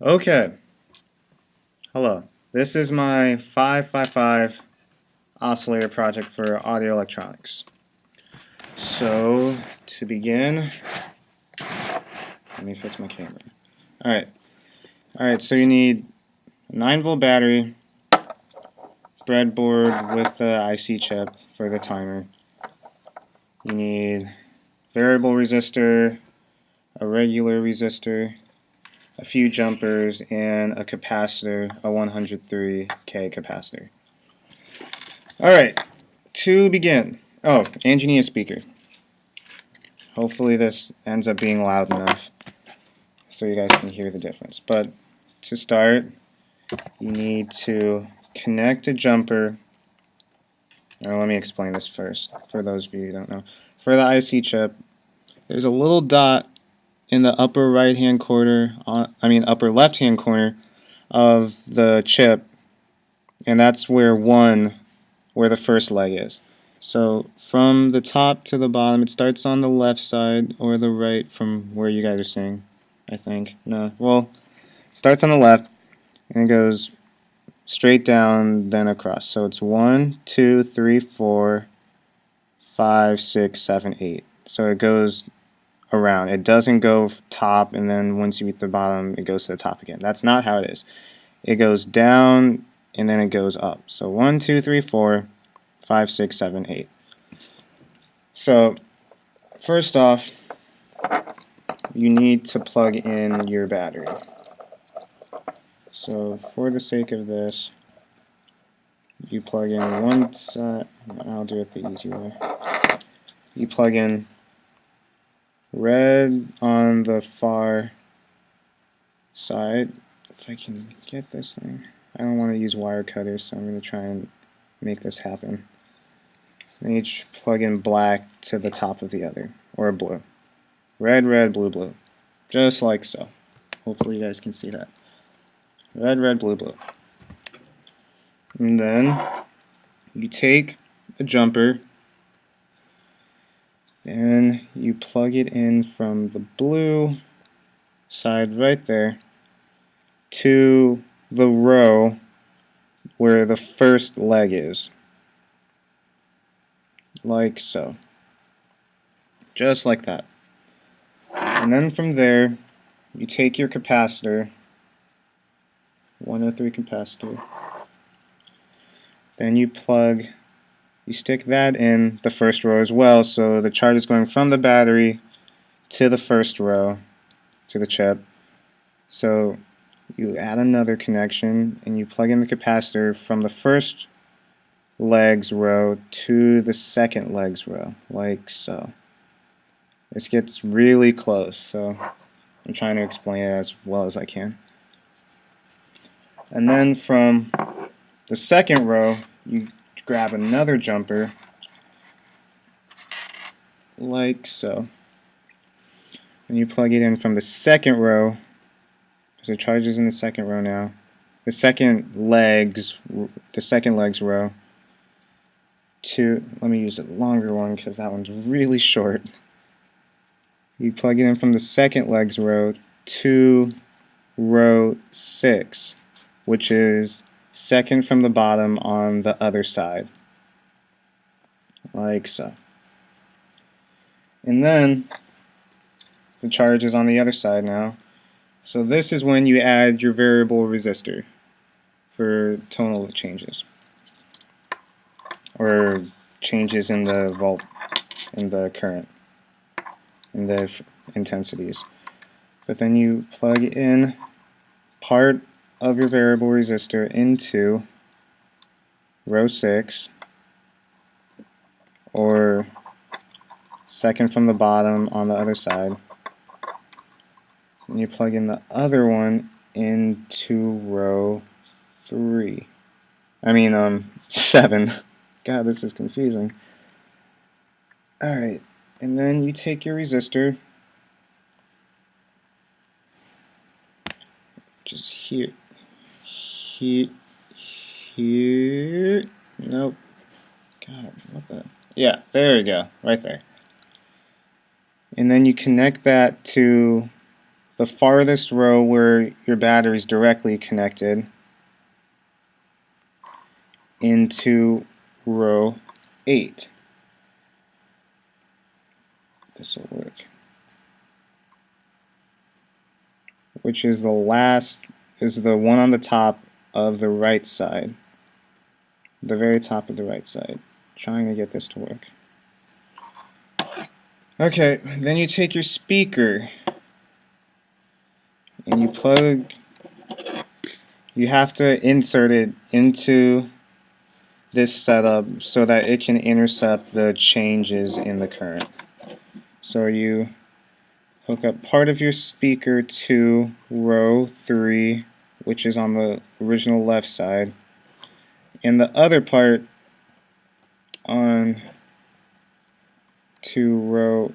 Okay, hello. This is my 555 oscillator project for audio electronics. So, to begin, let me fix my camera. Alright, so you need a 9-volt battery, breadboard with the IC chip for the timer. You need variable resistor, a regular resistor, a few jumpers, and a capacitor, a 103K capacitor. Alright, to begin. Oh, and you need a speaker. Hopefully this ends up being loud enough so you guys can hear the difference. But to start, you need to connect a jumper. Let me explain this first for those of you who don't know. For the IC chip, there's a little dot in the upper right hand corner, upper left hand corner of the chip, and that's where the first leg is. So from the top to the bottom, it starts on the left side or the right from where you guys are seeing, I think. No, well, it starts on the left and it goes straight down, then across. So it's 1, 2, 3, 4, 5, 6, 7, 8. So it goes around. It doesn't go top and then once you reach the bottom, it goes to the top again. That's not how it is. It goes down and then it goes up. So 1, 2, 3, 4, 5, 6, 7, 8. So first off, you need to plug in your battery. So for the sake of this, you plug in one side. I'll do it the easy way. You plug in red on the far side. If I can get this thing. I don't want to use wire cutters, so I'm going to try and make this happen. And each plug in black to the top of the other, or blue. Red, red, blue, blue. Just like so. Hopefully you guys can see that. Red, red, blue, blue. And then you take a jumper and you plug it in from the blue side right there to the row where the first leg is. Like so. Just like that. And then from there, you take your capacitor, 103 capacitor, then you stick that in the first row as well, so the charge is going from the battery to the first row, to the chip. So you add another connection and you plug in the capacitor from the first legs row to the second legs row, like so. This gets really close, so I'm trying to explain it as well as I can. And then from the second row, you grab another jumper, like so. And you plug it in from the second row, because the charge is in the second row now. The second legs row. Let me use a longer one because that one's really short. You plug it in from the second legs row to row 6, which is second from the bottom on the other side, like so. And then the charge is on the other side now. So this is when you add your variable resistor for tonal changes, or changes in the volt, in the current, in the intensities. But then you plug in part of your variable resistor into row 6, or second from the bottom on the other side, and you plug in the other one into row 7. God, this is confusing. Alright, and then you take your resistor, which is here, nope, God, what the, yeah, there we go, right there. And then you connect that to the farthest row where your battery is directly connected into row 8. This will work. Which is the one on the top of the right side. The very top of the right side. Trying to get this to work. Okay, then you take your speaker and you have to insert it into this setup so that it can intercept the changes in the current. So you hook up part of your speaker to row 3, which is on the original left side, and the other part on to row,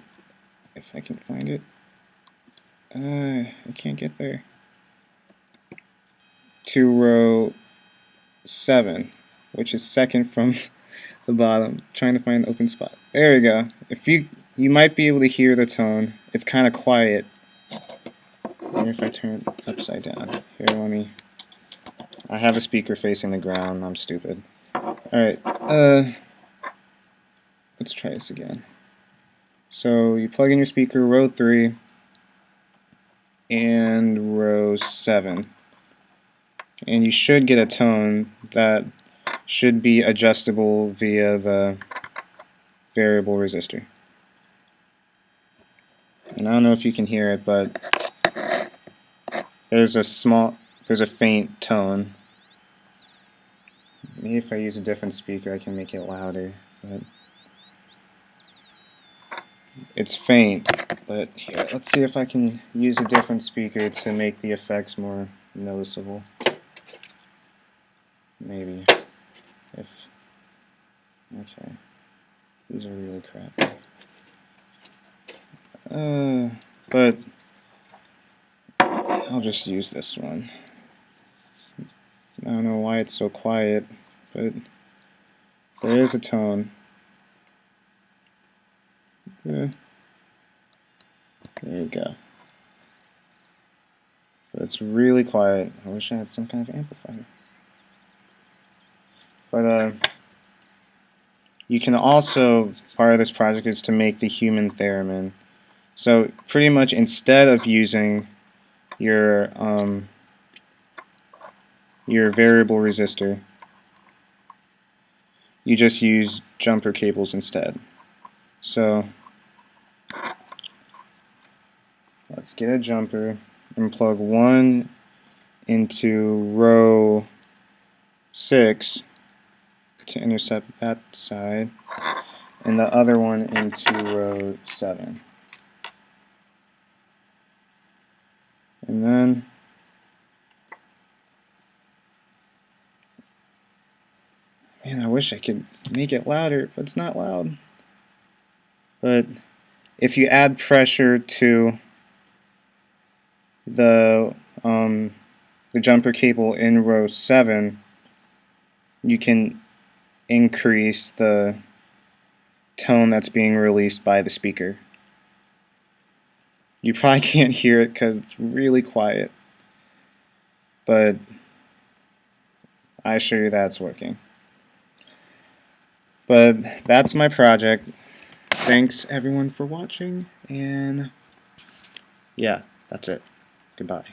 if I can find it, I can't get there, to row 7, which is second from the bottom. Trying to find an open spot. There we go. If you might be able to hear the tone. It's kind of quiet. Maybe if I turn it upside down. Here, I have a speaker facing the ground. I'm stupid. Alright, let's try this again. So you plug in your speaker, row 3 and row 7. And you should get a tone that should be adjustable via the variable resistor. And I don't know if you can hear it, but there's a faint tone. Maybe if I use a different speaker I can make it louder, but it's faint. But here, let's see if I can use a different speaker to make the effects more noticeable. Maybe. Okay. These are really crappy. But I'll just use this one. I don't know why it's so quiet, but there is a tone. There you go. But it's really quiet. I wish I had some kind of amplifier. But you can also, part of this project is to make the human theremin. So pretty much instead of using your variable resistor, you just use jumper cables instead. So let's get a jumper and plug one into row 6 to intercept that side, and the other one into row 7. And then man, I wish I could make it louder, but it's not loud. But if you add pressure to the jumper cable in row 7, you can increase the tone that's being released by the speaker. You probably can't hear it because it's really quiet, but I assure you that's working. But that's my project. Thanks everyone for watching, and yeah, that's it. Goodbye.